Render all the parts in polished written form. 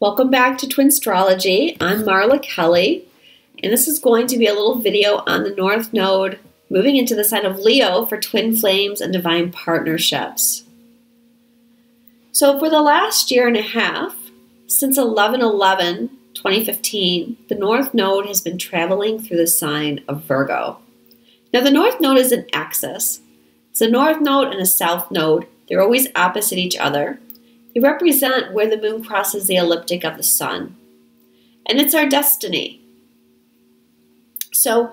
Welcome back to Twinstrology. I'm Marla Kelly, and this is going to be a little video on the North Node moving into the sign of Leo for twin flames and divine partnerships. So for the last year and a half, since 11/11/2015, the North Node has been traveling through the sign of Virgo. Now the North Node is an axis. It's a North Node and a South Node. They're always opposite each other. They represent where the moon crosses the ecliptic of the sun. And it's our destiny. So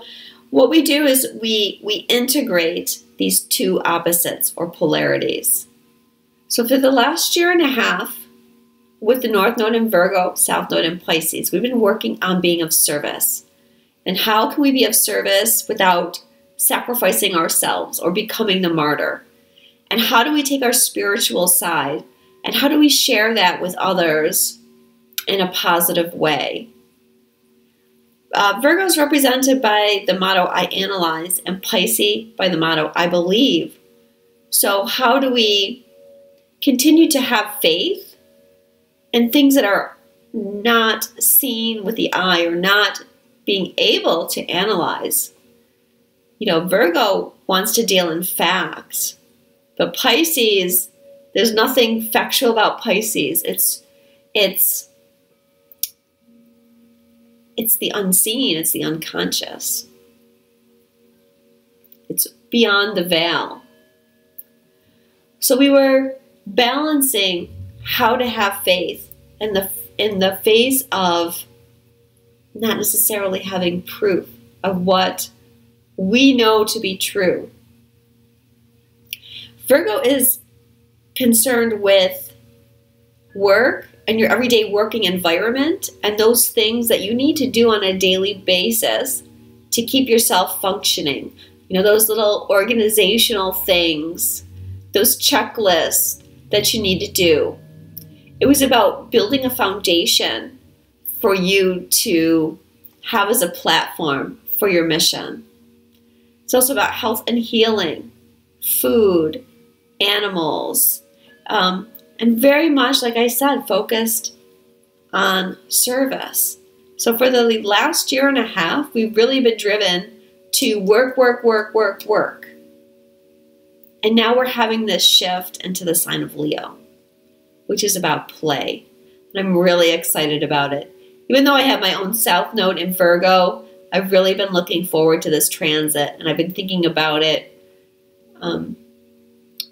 what we do is we integrate these two opposites or polarities. So for the last year and a half, with the North Node in Virgo, South Node in Pisces, we've been working on being of service. And how can we be of service without sacrificing ourselves or becoming the martyr? And how do we take our spiritual side and how do we share that with others in a positive way? Virgo is represented by the motto, I analyze, and Pisces by the motto, I believe. So how do we continue to have faith in things that are not seen with the eye or not being able to analyze? You know, Virgo wants to deal in facts, but Pisces, there's nothing factual about Pisces. It's the unseen, it's the unconscious. It's beyond the veil. So we were balancing how to have faith in the face of not necessarily having proof of what we know to be true. Virgo is concerned with work and your everyday working environment and those things that you need to do on a daily basis to keep yourself functioning. You know, those little organizational things, those checklists that you need to do. It was about building a foundation for you to have as a platform for your mission. It's also about health and healing, food, animals, and very much, like I said, focused on service. So for the last year and a half, we've really been driven to work, work, work, work, work. And now we're having this shift into the sign of Leo, which is about play. And I'm really excited about it. Even though I have my own South Node in Virgo, I've really been looking forward to this transit, and I've been thinking about it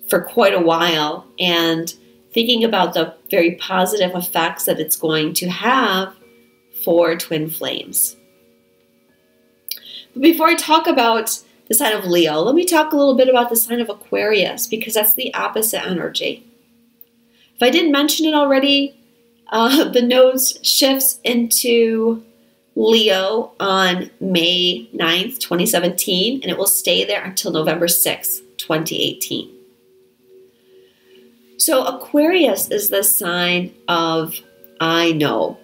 for quite a while and thinking about the very positive effects that it's going to have for twin flames. But before I talk about the sign of Leo, let me talk a little bit about the sign of Aquarius, because that's the opposite energy. If I didn't mention it already, the node shifts into Leo on May 9th, 2017, and it will stay there until November 6th, 2018. So Aquarius is the sign of I know,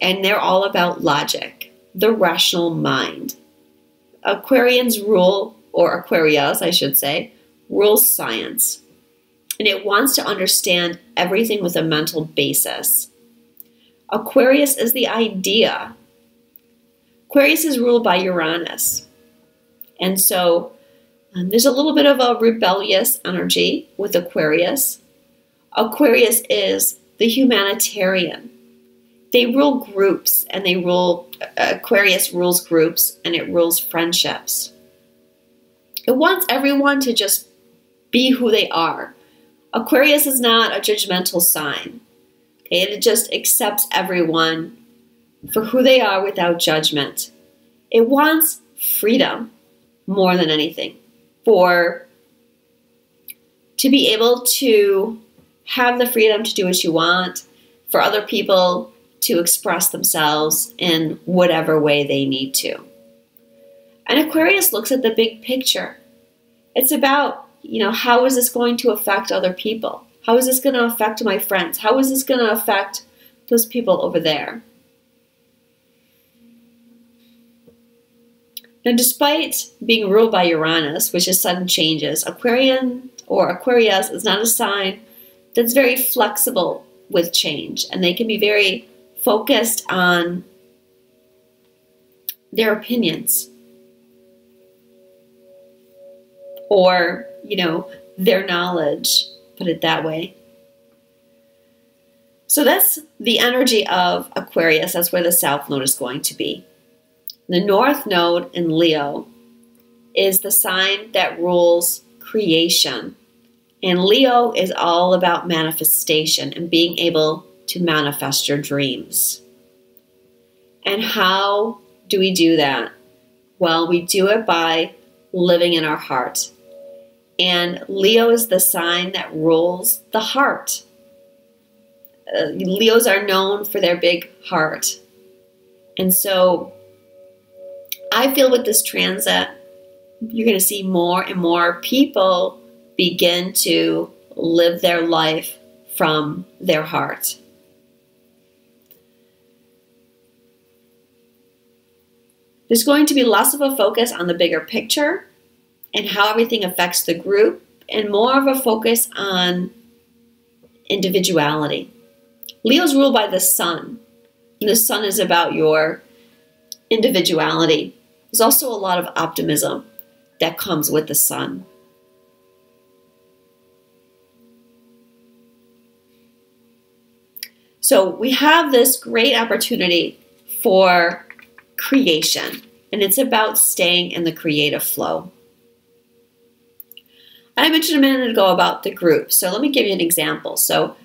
and they're all about logic, the rational mind. Aquarians rule, or Aquarius, I should say, rules science, and it wants to understand everything with a mental basis. Aquarius is the idea. Aquarius is ruled by Uranus, and so there's a little bit of a rebellious energy with Aquarius. Aquarius is the humanitarian. They rule groups, and Aquarius rules groups, and it rules friendships. It wants everyone to just be who they are. Aquarius is not a judgmental sign. Okay? It just accepts everyone for who they are without judgment. It wants freedom more than anything, to be able to have the freedom to do what you want, for other people to express themselves in whatever way they need to. And Aquarius looks at the big picture. It's about, you know, how is this going to affect other people? How is this going to affect my friends? How is this going to affect those people over there? Now, despite being ruled by Uranus, which is sudden changes, Aquarius is not a sign that's very flexible with change, and they can be very focused on their opinions or, their knowledge, put it that way. So that's the energy of Aquarius. That's where the South Node is going to be. The North Node in Leo is the sign that rules creation. And Leo is all about manifestation and being able to manifest your dreams. And how do we do that? Well, we do it by living in our heart. And Leo is the sign that rules the heart. Leos are known for their big heart. And so I feel with this transit, you're going to see more and more people begin to live their life from their heart. There's going to be less of a focus on the bigger picture and how everything affects the group, and more of a focus on individuality. Leo's ruled by the sun, and the sun is about your individuality. There's also a lot of optimism that comes with the sun. So we have this great opportunity for creation, and it's about staying in the creative flow. I mentioned a minute ago about the group, so let me give you an example. So,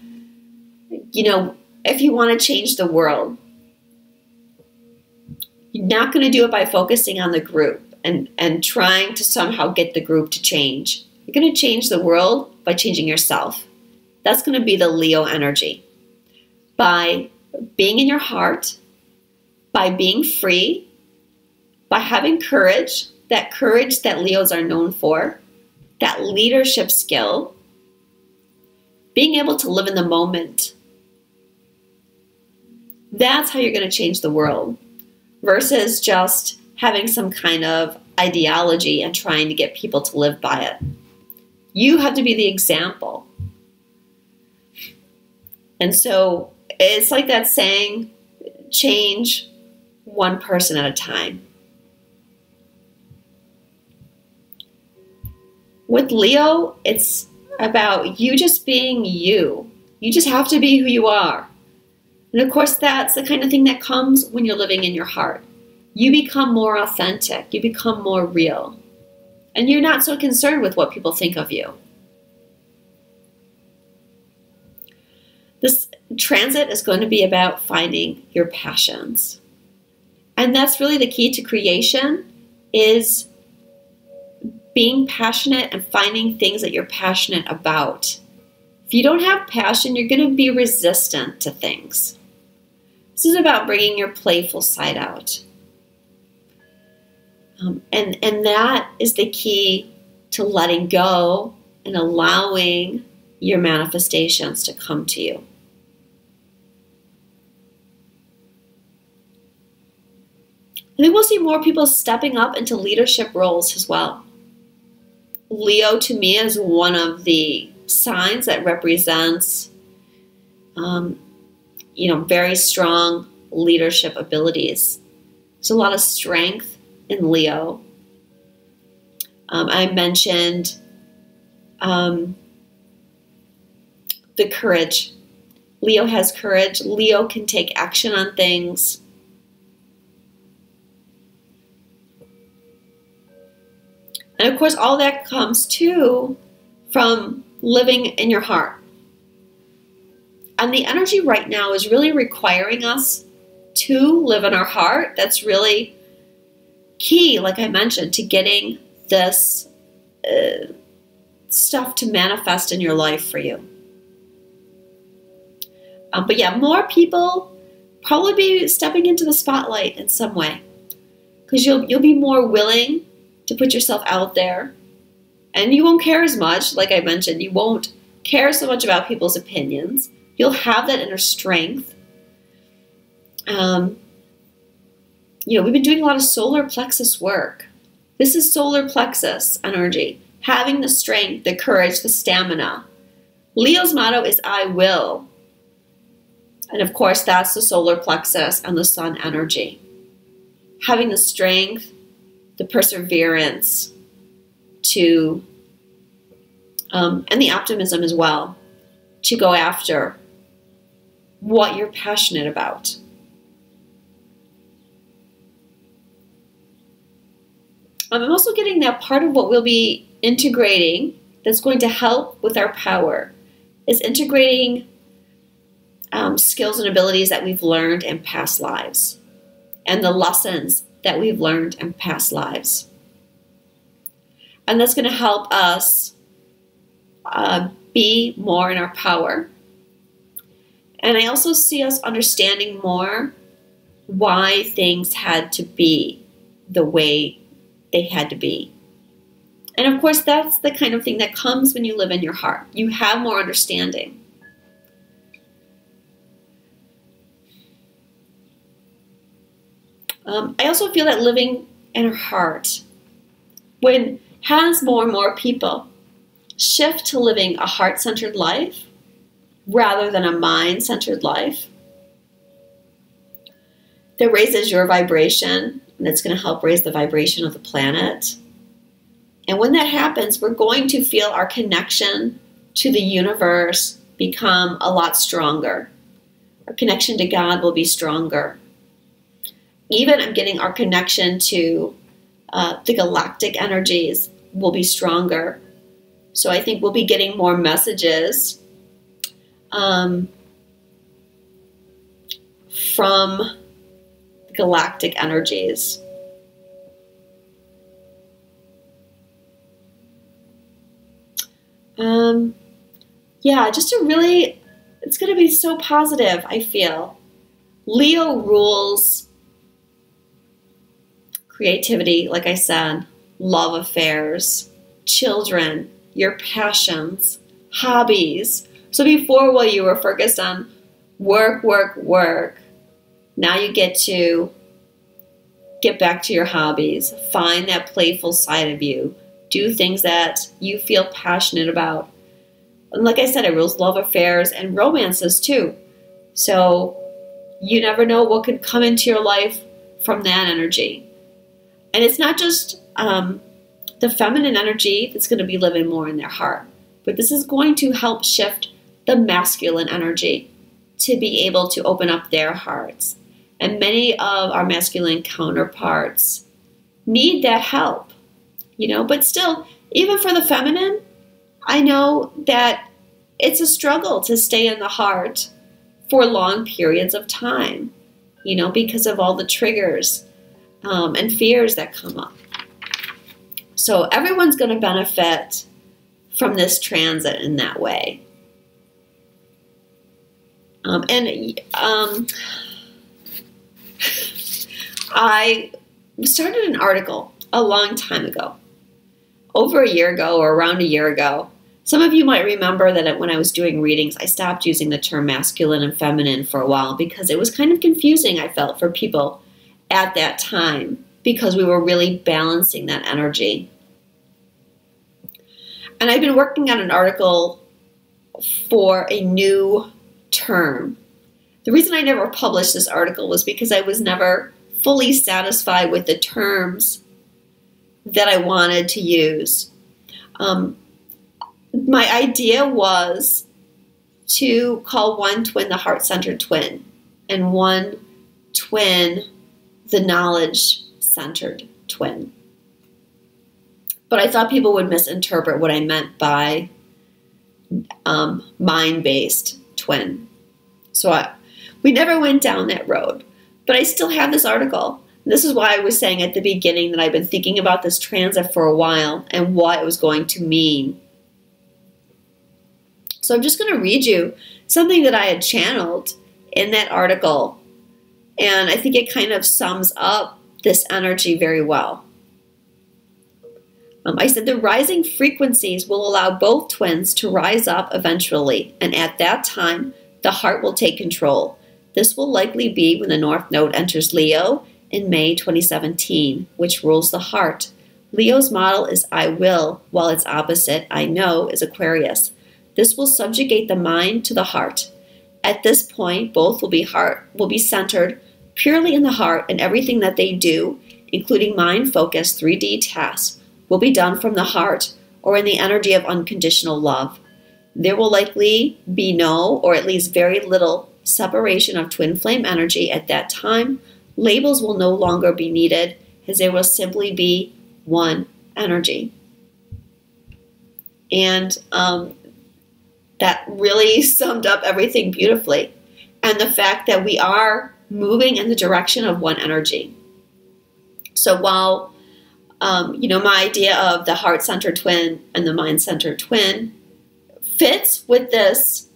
if you want to change the world, you're not going to do it by focusing on the group and trying to somehow get the group to change. You're going to change the world by changing yourself. That's going to be the Leo energy. By being in your heart, by being free, by having courage that Leos are known for, that leadership skill, being able to live in the moment. That's how you're going to change the world versus just having some kind of ideology and trying to get people to live by it. You have to be the example. And so it's like that saying, change one person at a time. With Leo, it's about you just being you. You just have to be who you are. And of course, that's the kind of thing that comes when you're living in your heart. You become more authentic. You become more real. And you're not so concerned with what people think of you. This transit is going to be about finding your passions. And that's really the key to creation, is being passionate and finding things that you're passionate about. If you don't have passion, you're going to be resistant to things. This is about bringing your playful side out. And that is the key to letting go and allowing your manifestations to come to you. I think we'll see more people stepping up into leadership roles as well. Leo, to me, is one of the signs that represents, very strong leadership abilities. There's a lot of strength in Leo. I mentioned the courage. Leo has courage. Leo can take action on things. And of course, all that comes too from living in your heart. And the energy right now is really requiring us to live in our heart. That's really key, like I mentioned, to getting this stuff to manifest in your life for you. But yeah, more people probably be stepping into the spotlight in some way, because you'll be more willing to put yourself out there, and you won't care as much. Like I mentioned, you won't care so much about people's opinions. You'll have that inner strength. We've been doing a lot of solar plexus work. This is solar plexus energy, having the strength, the courage, the stamina. Leo's motto is I will. And of course, that's the solar plexus and the sun energy. Having the strength, the perseverance to, and the optimism as well, to go after what you're passionate about. I'm also getting that part of what we'll be integrating that's going to help with our power is integrating skills and abilities that we've learned in past lives and the lessons that we've learned in past lives. And that's going to help us be more in our power. And I also see us understanding more why things had to be the way they had to be. And of course, that's the kind of thing that comes when you live in your heart. You have more understanding. I also feel that living in our heart, when as more and more people shift to living a heart-centered life rather than a mind-centered life, that raises your vibration, and it's going to help raise the vibration of the planet. And when that happens, we're going to feel our connection to the universe become a lot stronger. Our connection to God will be stronger. Even I'm getting our connection to the galactic energies will be stronger. So I think we'll be getting more messages from galactic energies. Yeah, just to really, it's going to be so positive, I feel. Leo rules creativity, like I said, love affairs, children, your passions, hobbies. So before, while you were focused on work, work, work, now you get to get back to your hobbies, find that playful side of you, do things that you feel passionate about. And like I said, it rules love affairs and romances too. So you never know what could come into your life from that energy. And it's not just the feminine energy that's going to be living more in their heart, but this is going to help shift the masculine energy to be able to open up their hearts. And many of our masculine counterparts need that help, you know, but still, even for the feminine, I know that it's a struggle to stay in the heart for long periods of time, you know, because of all the triggers and fears that come up. So everyone's going to benefit from this transit in that way. I started an article a long time ago, over a year ago or around a year ago. Some of you might remember that when I was doing readings, I stopped using the term masculine and feminine for a while because it was kind of confusing, I felt, for people at that time because we were really balancing that energy. And I've been working on an article for a new term. The reason I never published this article was because I was never fully satisfied with the terms that I wanted to use. My idea was to call one twin the heart-centered twin and one twin the knowledge-centered twin. But I thought people would misinterpret what I meant by mind-based twin. So we never went down that road. But I still have this article. This is why I was saying at the beginning that I've been thinking about this transit for a while and what it was going to mean. So I'm just going to read you something that I had channeled in that article. And I think it kind of sums up this energy very well. I said the rising frequencies will allow both twins to rise up eventually. And at that time, the heart will take control. This will likely be when the North Node enters Leo in May 2017, which rules the heart. Leo's model is I will, while its opposite, I know, is Aquarius. This will subjugate the mind to the heart. At this point, both will be centered purely in the heart, and everything that they do, including mind-focused 3D tasks, will be done from the heart or in the energy of unconditional love. There will likely be no, or at least very little, separation of twin flame energy at that time. Labels will no longer be needed, as there will simply be one energy. And that really summed up everything beautifully. And the fact that we are moving in the direction of one energy. So while, my idea of the heart-centered twin and the mind-centered twin fits with this,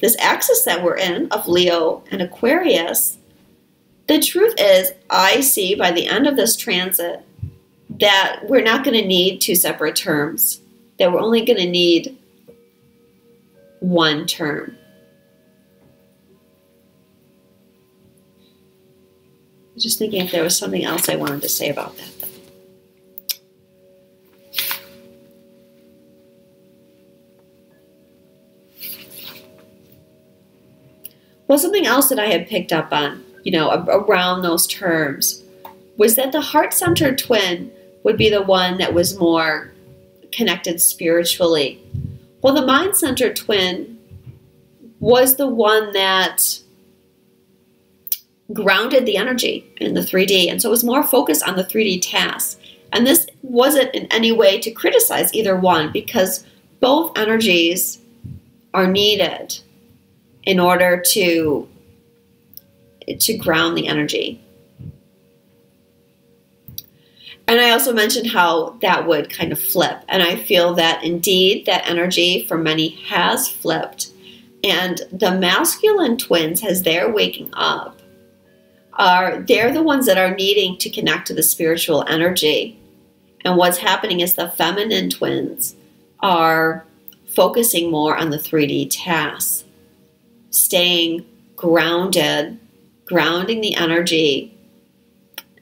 this axis that we're in of Leo and Aquarius, the truth is, I see by the end of this transit that we're not going to need two separate terms, that we're only going to need one term. I was just thinking if there was something else I wanted to say about that. Well, something else that I had picked up on, around those terms, was that the heart-centered twin would be the one that was more connected spiritually. Well, the mind-centered twin was the one that grounded the energy in the 3D, and so it was more focused on the 3D tasks. And this wasn't in any way to criticize either one, because both energies are needed in order to ground the energy. And I also mentioned how that would kind of flip. And I feel that indeed that energy for many has flipped. And the masculine twins, as they're waking up, they're the ones that are needing to connect to the spiritual energy. And what's happening is the feminine twins are focusing more on the 3D tasks, staying grounded, grounding the energy,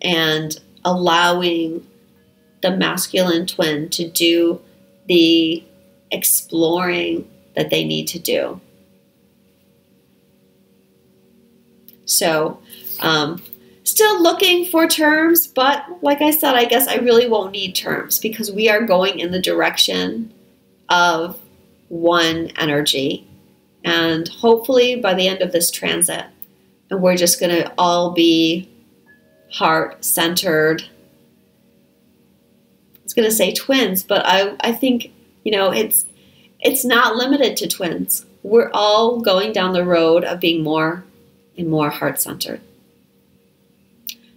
and allowing the masculine twin to do the exploring that they need to do. So, still looking for terms, but like I said, I guess I really won't need terms, because we are going in the direction of one energy. And hopefully by the end of this transit, and we're just going to all be heart-centered. I was going to say twins, but I think, it's not limited to twins. We're all going down the road of being more and more heart-centered.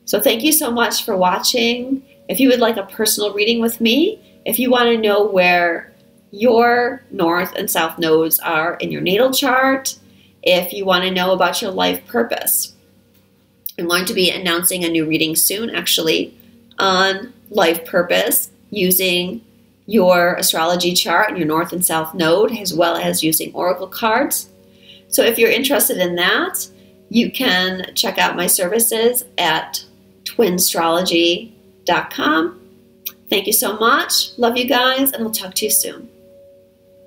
So thank you so much for watching. If you would like a personal reading with me, if you want to know where your north and south nodes are in your natal chart, if you want to know about your life purpose, I'm going to be announcing a new reading soon, actually, on life purpose, using your astrology chart and your north and south node, as well as using oracle cards. So if you're interested in that, you can check out my services at Twinstrology.com. Thank you so much. Love you guys, and I'll talk to you soon.